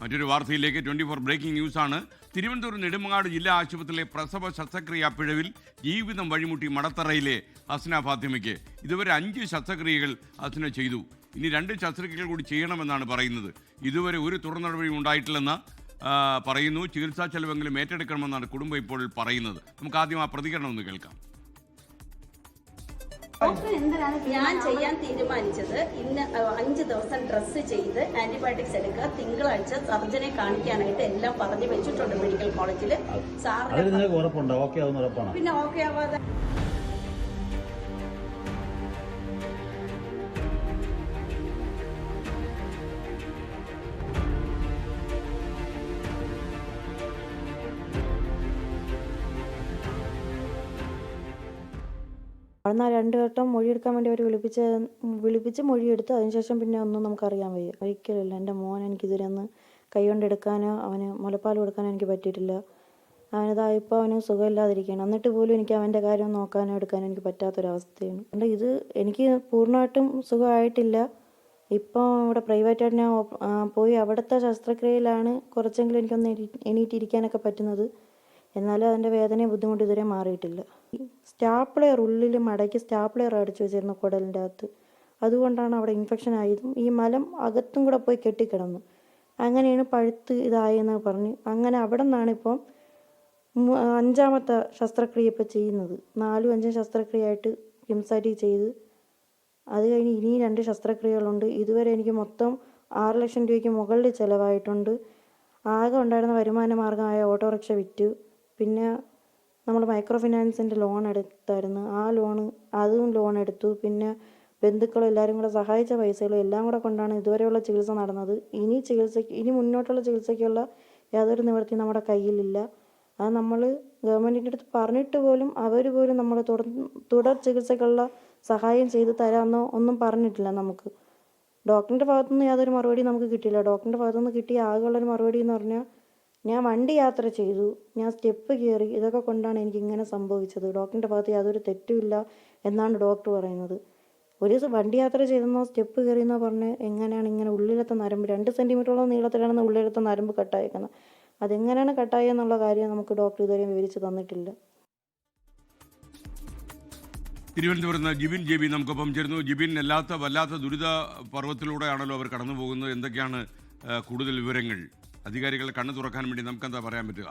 മറ്റൊരു വാർത്തയിലേക്ക് 24 ബ്രേക്കിംഗ് ന്യൂസാണ്. തിരുവനന്തപുരം നെടുമങ്ങാട് ജില്ലാ ആശുപത്രിയിലെ പ്രസവ ശസ്ത്രക്രിയാ പിഴവിൽ ജീവിതം വഴിമുട്ടി മടത്തറയിലെ ഹസ്ന ഫാത്തിമയ്ക്ക്. ഇതുവരെ 5 ശസ്ത്രക്രിയകൾ ഹസ്ന ചെയ്തു. ഇനി 2 ശസ്ത്രക്രിയകൾ കൂടി ചെയ്യണമെന്നാണ് പറയുന്നത്. ഇതുവരെ ഒരു തുടർ നടപടിയും ഉണ്ടായിട്ടില്ലെന്ന് പറയുന്നു. ചികിത്സാ ചെലവെങ്കിലും ഏറ്റെടുക്കണമെന്നാണ് കുടുംബം ഇപ്പോൾ പറയുന്നത്. നമുക്ക് ആദ്യം ആ പ്രതികരണം ഒന്ന് കേൾക്കാം. ഞാൻ ചെയ്യാൻ തീരുമാനിച്ചത് ഇന്ന് 5 ദിവസം ഡ്രസ്സ് ചെയ്ത് ആന്റിബയോട്ടിക്സ് എടുക്കുക, തിങ്കളാഴ്ച സർജനെ കാണിക്കാനായിട്ട് എല്ലാം പറഞ്ഞു വെച്ചിട്ടുണ്ട് മെഡിക്കൽ കോളേജിൽ. പിന്നെ ഓക്കെ ആവാതെ അവിടുന്ന് 2 വട്ടം മൊഴിയെടുക്കാൻ വേണ്ടി അവർ വിളിപ്പിച്ച് മൊഴിയെടുത്ത്. അതിനുശേഷം പിന്നെ ഒന്നും നമുക്കറിയാൻ വയ്യ. ഒരിക്കലില്ല. എൻ്റെ മോൻ എനിക്കിതുവരെ ഒന്ന് കൈ കൊണ്ടെടുക്കാനോ അവന് മുലപ്പാൽ കൊടുക്കാനോ എനിക്ക് പറ്റിയിട്ടില്ല. അവനിതായിപ്പോൾ അവന് സുഖമില്ലാതിരിക്കുകയാണ്. എന്നിട്ട് പോലും എനിക്ക് അവൻ്റെ കാര്യം നോക്കാനോ എടുക്കാനോ എനിക്ക് പറ്റാത്തൊരവസ്ഥയാണ്. അതുകൊണ്ട് ഇത് എനിക്ക് പൂർണ്ണമായിട്ടും സുഖമായിട്ടില്ല. ഇപ്പോൾ ഇവിടെ പ്രൈവറ്റായിട്ട് ഞാൻ പോയി അവിടുത്തെ ശസ്ത്രക്രിയയിലാണ് കുറച്ചെങ്കിലും എനിക്കൊന്ന് എണീറ്റിരിക്കാനൊക്കെ പറ്റുന്നത്. എന്നാലും അതിൻ്റെ വേദനയും ബുദ്ധിമുട്ട് ഇതുവരെ മാറിയിട്ടില്ല. സ്റ്റാപ്ലെയർ ഉള്ളിൽ മടക്കി സ്റ്റാപ്ലെയർ അടിച്ചു വെച്ചിരുന്നു കുടലിൻ്റെ അകത്ത്. അതുകൊണ്ടാണ് അവിടെ ഇൻഫെക്ഷൻ ആയതും ഈ മലം അകത്തും കൂടെ പോയി കെട്ടിക്കിടന്നു. അങ്ങനെയാണ് പഴുത്ത് ഇതായെന്ന് പറഞ്ഞ് അങ്ങനെ അവിടെ നിന്നാണ് ഇപ്പം 5ാമത്തെ ശസ്ത്രക്രിയ ഇപ്പോൾ ചെയ്യുന്നത്. 4ഉം 5ഉം ശസ്ത്രക്രിയയായിട്ട് കിംസാറ്റി ചെയ്ത് അത് കഴിഞ്ഞ് ഇനി 2 ശസ്ത്രക്രിയകളുണ്ട്. ഇതുവരെ എനിക്ക് മൊത്തം 6 ലക്ഷം രൂപയ്ക്ക് മുകളിൽ ചിലവായിട്ടുണ്ട്. ആകെ ഉണ്ടായിരുന്ന വരുമാന മാർഗമായ ഓട്ടോറിക്ഷ വിറ്റു. പിന്നെ നമ്മൾ മൈക്രോ ഫിനാൻസിൻ്റെ ലോൺ എടുത്തായിരുന്നു. അതും ലോൺ എടുത്തു. പിന്നെ ബന്ധുക്കളും എല്ലാവരും കൂടെ സഹായിച്ച പൈസകളും എല്ലാം കൂടെ കൊണ്ടാണ് ഇതുവരെയുള്ള ചികിത്സ നടന്നത്. ഇനി മുന്നോട്ടുള്ള ചികിത്സയ്ക്കുള്ള യാതൊരു നിവൃത്തിയും നമ്മുടെ കയ്യിലില്ല. അത് നമ്മൾ ഗവൺമെൻറ്റിൻ്റെ അടുത്ത് പറഞ്ഞിട്ട് പോലും അവർ പോലും നമ്മൾ തുടർ ചികിത്സയ്ക്കുള്ള സഹായം ചെയ്ത് തരാമെന്നോ ഒന്നും പറഞ്ഞിട്ടില്ല നമുക്ക്. ഡോക്ടറിൻ്റെ ഭാഗത്തുനിന്ന് യാതൊരു മറുപടി നമുക്ക് കിട്ടിയില്ല. ഡോക്ടറിൻ്റെ ഭാഗത്തുനിന്ന് കിട്ടിയ ആകെയുള്ളൊരു മറുപടി എന്ന് പറഞ്ഞാൽ, ഞാൻ വണ്ടി യാത്ര ചെയ്തു, ഞാൻ സ്റ്റെപ്പ് കയറി, ഇതൊക്കെ കൊണ്ടാണ് എനിക്കിങ്ങനെ സംഭവിച്ചത്. ഡോക്ടറിൻ്റെ ഭാഗത്ത് യാതൊരു തെറ്റുമില്ല എന്നാണ് ഡോക്ടർ പറയുന്നത്. ഒരു വണ്ടി യാത്ര ചെയ്തെന്നോ സ്റ്റെപ്പ് കയറിയെന്നോ പറഞ്ഞ് എങ്ങനെയാണ് ഇങ്ങനെ ഉള്ളിലത്തെ നരമ്പ് 2 സെൻറ്റിമീറ്ററോളം നീളത്തിലാണ് ഉള്ളിലത്തെ നരമ്പ് കട്ടായേക്കുന്നത്. അതെങ്ങനെയാണ് കട്ടായെന്നുള്ള കാര്യം നമുക്ക് ഡോക്ടർ ഇതുവരെ വിവരിച്ച് തന്നിട്ടില്ല. തിരുവനന്തപുരത്ത് നിന്ന് ജിബിൻ JB നമുക്കൊപ്പം ചേരുന്നു. ജിബിൻ, വല്ലാത്ത ദുരിത പർവ്വത്തിലൂടെയാണല്ലോ അവർ കടന്നു പോകുന്നത്. എന്തൊക്കെയാണ് കൂടുതൽ വിവരങ്ങൾ? അധികാരികളെ കണ്ണു തുറക്കാൻ വേണ്ടി നമുക്കെന്താ പറയാൻ പറ്റുക?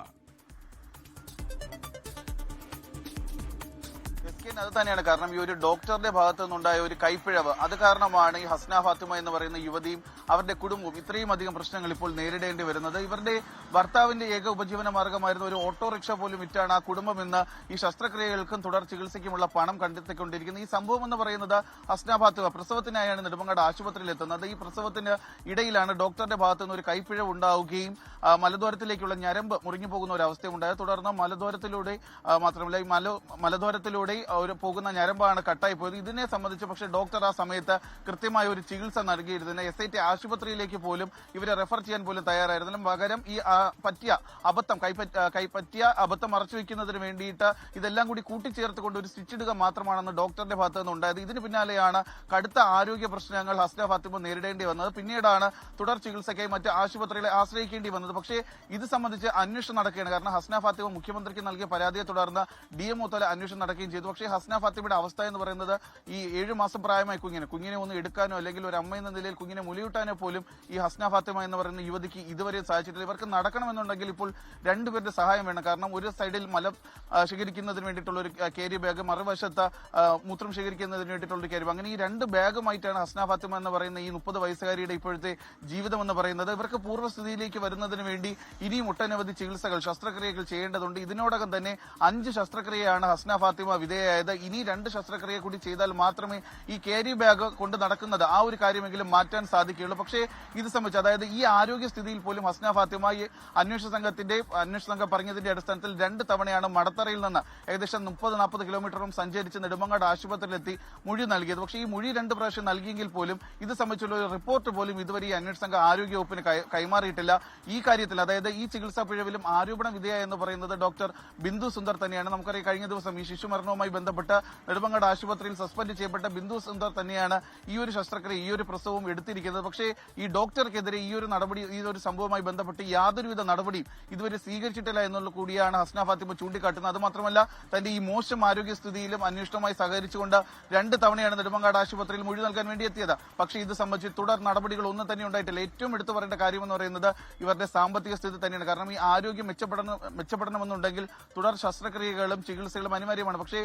അത് തന്നെയാണ് കാരണം. ഈ ഒരു ഡോക്ടറുടെ ഭാഗത്തു നിന്നുണ്ടായ ഒരു കൈപ്പിഴവ്, അത് കാരണമാണ് ഈ ഹസ്ന ഫാത്തിമ എന്ന് പറയുന്ന യുവതിയും അവരുടെ കുടുംബവും ഇത്രയും അധികം പ്രശ്നങ്ങൾ ഇപ്പോൾ നേരിടേണ്ടി വരുന്നത്. ഇവരുടെ ഭർത്താവിന്റെ ഏക ഉപജീവന മാർഗമായിരുന്ന ഒരു ഓട്ടോറിക്ഷ പോലും വിറ്റാണ് ആ കുടുംബം ഇന്ന് ഈ ശസ്ത്രക്രിയകൾക്കും തുടർ ചികിത്സയ്ക്കുമുള്ള പണം കണ്ടെത്തിക്കൊണ്ടിരിക്കുന്നത്. ഈ സംഭവം എന്ന് പറയുന്നത് ഹസ്ന ഫാത്തിമ പ്രസവത്തിനായാണ് നെടുമങ്ങാട് ആശുപത്രിയിൽ എത്തുന്നത്. ഈ പ്രസവത്തിന് ഇടയിലാണ് ഡോക്ടറുടെ ഭാഗത്തു നിന്ന് ഒരു കൈപ്പിഴവ് ഉണ്ടാവുകയും മലദ്വാരത്തിലേക്കുള്ള ഞരമ്പ് മുറിഞ്ഞു പോകുന്ന ഒരു അവസ്ഥയുണ്ടായത്. തുടർന്ന് മലദ്വാരത്തിലൂടെ മാത്രമല്ല ഈ മലദ്വാരത്തിലൂടെ പോകുന്ന ഞരമ്പാണ് കട്ടായി പോയത്. ഇതിനെ സംബന്ധിച്ച് പക്ഷേ ഡോക്ടർ ആ സമയത്ത് കൃത്യമായ ഒരു ചികിത്സ നൽകിയിരുന്നില്ല. SIT ആശുപത്രിയിലേക്ക് പോലും ഇവരെ റെഫർ ചെയ്യാൻ പോലും തയ്യാറായിരുന്നില്ല. പകരം ഈ പറ്റിയ അബദ്ധം മറച്ചുവെക്കുന്നതിന് വേണ്ടിയിട്ട് ഇതെല്ലാം കൂടി കൂട്ടിച്ചേർത്തുകൊണ്ട് ഒരു സ്റ്റിച്ച് ഇടുക മാത്രമാണെന്ന് ഡോക്ടറുടെ ഭാഗത്ത് നിന്നുണ്ടായത്. ഇതിന് പിന്നാലെയാണ് കടുത്ത ആരോഗ്യ പ്രശ്നങ്ങൾ ഹസ്ന ഫാത്തിമ നേരിടേണ്ടി വന്നത്. പിന്നീടാണ് തുടർ ചികിത്സയ്ക്കായി മറ്റ് ആശുപത്രികളെ ആശ്രയിക്കേണ്ടി വന്നത്. പക്ഷേ ഇത് സംബന്ധിച്ച് അന്വേഷണം നടക്കുകയാണ്. കാരണം ഹസ്ന ഫാത്തിമ മുഖ്യമന്ത്രിക്ക് നൽകിയ പരാതിയെ തുടർന്ന് DMO തല അന്വേഷണം നടക്കുകയും ചെയ്തു. പക്ഷേ ഹസ്ന ഫാത്തിമയുടെ അവസ്ഥ എന്ന് പറയുന്നത് ഈ 7 മാസം പ്രായമായ കുഞ്ഞിനെ ഒന്ന് എടുക്കാനോ അല്ലെങ്കിൽ ഒരു അമ്മ എന്ന നിലയിൽ കുഞ്ഞിനെ മുലയൂട്ടാനോ പോലും ഈ ഹസ്ന ഫാത്തിമ എന്ന് പറയുന്ന യുവതിക്ക് ഇതുവരെ സാധിച്ചിട്ടില്ല. ഇവർക്ക് നടക്കണമെന്നുണ്ടെങ്കിൽ ഇപ്പോൾ 2 പേരുടെ സഹായം വേണം. കാരണം ഒരു സൈഡിൽ മലം ശേഖരിക്കുന്നതിന് വേണ്ടിയിട്ടുള്ള ഒരു ക്യാരി ബാഗ്, മറുവശത്ത് മൂത്രം ശേഖരിക്കുന്നതിന് വേണ്ടിയിട്ടുള്ള ഒരു ക്യാരി ബാഗ്, അങ്ങനെ ഈ 2 ബാഗുമായിട്ടാണ് ഹസ്ന ഫാത്തിമ എന്ന് പറയുന്ന ഈ 30 വയസ്സുകാരിയുടെ ഇപ്പോഴത്തെ ജീവിതം എന്ന് പറയുന്നത്. ഇവർക്ക് പൂർവ്വസ്ഥിതിയിലേക്ക് വരുന്നതിന് വേണ്ടി ഇനിയും ഒട്ടനവധി ചികിത്സകൾ, ശസ്ത്രക്രിയകൾ ചെയ്യേണ്ടതുണ്ട്. ഇതിനോടകം തന്നെ 5 ശസ്ത്രക്രിയയാണ് ഹസ്ന ഫാത്തിമ വിധേയമായത്. ഇനി 2 ശസ്ത്രക്രിയ കൂടി ചെയ്താൽ മാത്രമേ ഈ ക്യാരി ബാഗ് കൊണ്ട് നടക്കുന്നത് ആ ഒരു കാര്യമെങ്കിലും മാറ്റാൻ സാധിക്കുകയുള്ളൂ. പക്ഷേ ഇത് സംബന്ധിച്ച്, അതായത് ഈ ആരോഗ്യസ്ഥിതിയിൽ പോലും ഹസ്ന ഫാത്തിമ ഈ അന്വേഷണ സംഘം പറഞ്ഞതിന്റെ അടിസ്ഥാനത്തിൽ 2 തവണയാണ് മടത്തറയിൽ നിന്ന് ഏകദേശം 30-40 കിലോമീറ്ററും സഞ്ചരിച്ച് നെടുമങ്ങാട് ആശുപത്രിയിലെത്തി മൊഴി നൽകിയത്. പക്ഷേ ഈ മൊഴി 2 പ്രാവശ്യം നൽകിയെങ്കിൽ പോലും ഇത് സംബന്ധിച്ചുള്ള ഒരു റിപ്പോർട്ട് പോലും ഇതുവരെ ഈ അന്വേഷണ സംഘം ആരോഗ്യ വകുപ്പിന് കൈമാറിയിട്ടില്ല. ഈ കാര്യത്തിൽ, അതായത് ഈ ചികിത്സാ പിഴവിലും ആരോപണ വിധേയ എന്ന് പറയുന്നത് ഡോക്ടർ ബിന്ദു സുന്ദർ തന്നെയാണ്. നമുക്കറിയാം കഴിഞ്ഞ ദിവസം ഈ ശിശുമരണവുമായി ബന്ധപ്പെട്ട് നെടുമങ്ങാട് ആശുപത്രിയിൽ സസ്പെൻഡ് ചെയ്യപ്പെട്ട ബിന്ദു സുന്ദർ തന്നെയാണ് ഈ ഒരു ശസ്ത്രക്രിയ, ഈ ഒരു പ്രസവവും എടുത്തിരിക്കുന്നത്. പക്ഷേ ഈ ഡോക്ടർക്കെതിരെ ഈ ഒരു സംഭവവുമായി ബന്ധപ്പെട്ട് യാതൊരുവിധ നടപടിയും ഇതുവരെ സ്വീകരിച്ചിട്ടില്ല എന്നുള്ള കൂടിയാണ് ഹസ്ന ഫാത്തിമ ചൂണ്ടിക്കാട്ടുന്നത്. അത് മാത്രമല്ല തന്റെ ഈ മോശം ആരോഗ്യസ്ഥിതിയിലും അന്വേഷണവുമായി സഹകരിച്ചുകൊണ്ട് 2 തവണയാണ് നെടുമങ്ങാട് ആശുപത്രിയിൽ മൊഴി നൽകാൻ വേണ്ടി എത്തിയത്. പക്ഷേ ഇത് സംബന്ധിച്ച് തുടർ നടപടികൾ ഒന്നും തന്നെ ഉണ്ടായിട്ടില്ല. ഏറ്റവും എടുത്തു പറയേണ്ട കാര്യമെന്ന് പറയുന്നത് ഇവരുടെ സാമ്പത്തിക സ്ഥിതി തന്നെയാണ്. കാരണം ഈ ആരോഗ്യം മെച്ചപ്പെടണമെന്നുണ്ടെങ്കിൽ തുടർ ശസ്ത്രക്രിയകളും ചികിത്സകളും അനിവാര്യമാണ്. പക്ഷേ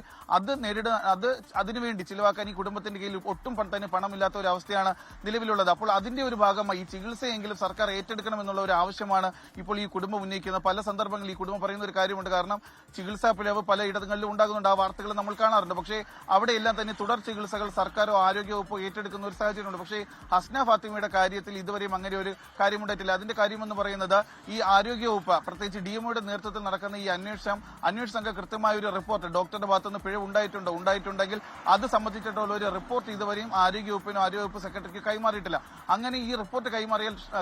അതിനുവേണ്ടി ചിലവാക്കാൻ ഈ കുടുംബത്തിന്റെ കയ്യിൽ ഒട്ടും തന്നെ പണമില്ലാത്ത ഒരു അവസ്ഥയാണ് നിലവിലുള്ളത്. അപ്പോൾ അതിന്റെ ഒരു ഭാഗമായി ഈ ചികിത്സയെങ്കിലും സർക്കാർ ഏറ്റെടുക്കണമെന്നുള്ള ഒരു ആവശ്യമാണ് ഇപ്പോൾ ഈ കുടുംബം ഉന്നയിക്കുന്നത്. പല സന്ദർഭങ്ങളിൽ ഈ കുടുംബം പറയുന്ന ഒരു കാര്യമുണ്ട്. കാരണം ചികിത്സാ പിഴവ് പല ഇടങ്ങളിലും ഉണ്ടാകുന്നുണ്ട്. ആ വാർത്തകൾ നമ്മൾ കാണാറുണ്ട്. പക്ഷേ അവിടെയെല്ലാം തന്നെ തുടർ ചികിത്സകൾ സർക്കാരോ ആരോഗ്യവകുപ്പോ ഏറ്റെടുക്കുന്ന ഒരു സാഹചര്യമുണ്ട്. പക്ഷേ ഹസ്ന ഫാത്തിമയുടെ കാര്യത്തിൽ ഇതുവരെയും അങ്ങനെ ഒരു കാര്യമുണ്ടായിട്ടില്ല. അതിന്റെ കാര്യമെന്ന് പറയുന്നത് ഈ ആരോഗ്യവകുപ്പ് പ്രത്യേകിച്ച് ഡിഎംഒയുടെ നേതൃത്വത്തിൽ നടക്കുന്ന ഈ അന്വേഷണ സംഘം കൃത്യമായ ഒരു റിപ്പോർട്ട് ഡോക്ടറുടെ ഭാഗത്തുനിന്ന് പിഴവ് ഉണ്ടായിട്ടുണ്ടെങ്കിൽ അത് സംബന്ധിച്ചിട്ടുള്ള ഒരു റിപ്പോർട്ട് ഇതുവരെയും ആരോഗ്യവകുപ്പിനോ ആരോഗ്യവകുപ്പ് സെക്രട്ടറിക്ക് കൈമാറിയിട്ടില്ല. അങ്ങനെ ഈ റിപ്പോർട്ട്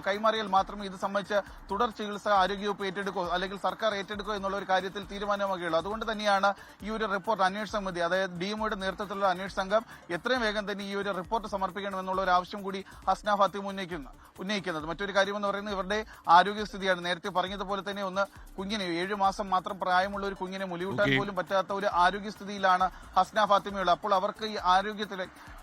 കൈമാറിയാൽ മാത്രമേ ഇത് സംബന്ധിച്ച് തുടർ ചികിത്സ ആരോഗ്യവകുപ്പ് ഏറ്റെടുക്കോ അല്ലെങ്കിൽ സർക്കാർ ഏറ്റെടുക്കോ എന്നുള്ള ഒരു കാര്യത്തിൽ തീരുമാനമാകുകയുള്ളൂ. അതുകൊണ്ട് തന്നെയാണ് ഈ ഒരു റിപ്പോർട്ട് അന്വേഷണ സമിതി അതായത് ഡിഎംഒയുടെ നേതൃത്വത്തിലുള്ള അന്വേഷണ സംഘം എത്രയും വേഗം തന്നെ ഈ ഒരു റിപ്പോർട്ട് സമർപ്പിക്കണമെന്നുള്ള ഒരു ആവശ്യം കൂടി ഹസ്ന ഫാത്തിമ ഉന്നയിക്കുന്നത്. മറ്റൊരു കാര്യമെന്ന് പറയുന്നത് ഇവരുടെ ആരോഗ്യസ്ഥിതിയാണ്. നേരത്തെ പറഞ്ഞതുപോലെ തന്നെ കുഞ്ഞിനെ 7 മാസം മാത്രം പ്രായമുള്ള ഒരു കുഞ്ഞിനെ മുലയൂട്ടാൻ പോലും പറ്റാത്ത ഒരു ആരോഗ്യസ്ഥിതിയിലാണ് ഹസ്ന ഫാത്തിമയുള്ളത്. അപ്പോൾ അവർക്ക് ഈ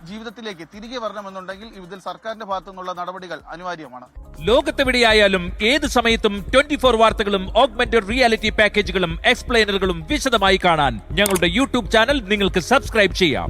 ജീവിതത്തിലേക്ക് തിരികെ വരണമെന്നുണ്ടെങ്കിൽ ഇതിൽ സർക്കാരിന്റെ ഭാഗത്തു നിന്നുള്ള നടപടികൾ അനിവാര്യമാണ്. ലോകത്തെവിടെയായാലും ഏത് സമയത്തും 24 വാർത്തകളും ഓഗ്മെന്റഡ് റിയാലിറ്റി പാക്കേജുകളും എക്സ്പ്ലെയിനറുകളും വിശദമായി കാണാൻ ഞങ്ങളുടെ യൂട്യൂബ് ചാനൽ നിങ്ങൾക്ക് സബ്സ്ക്രൈബ് ചെയ്യാം.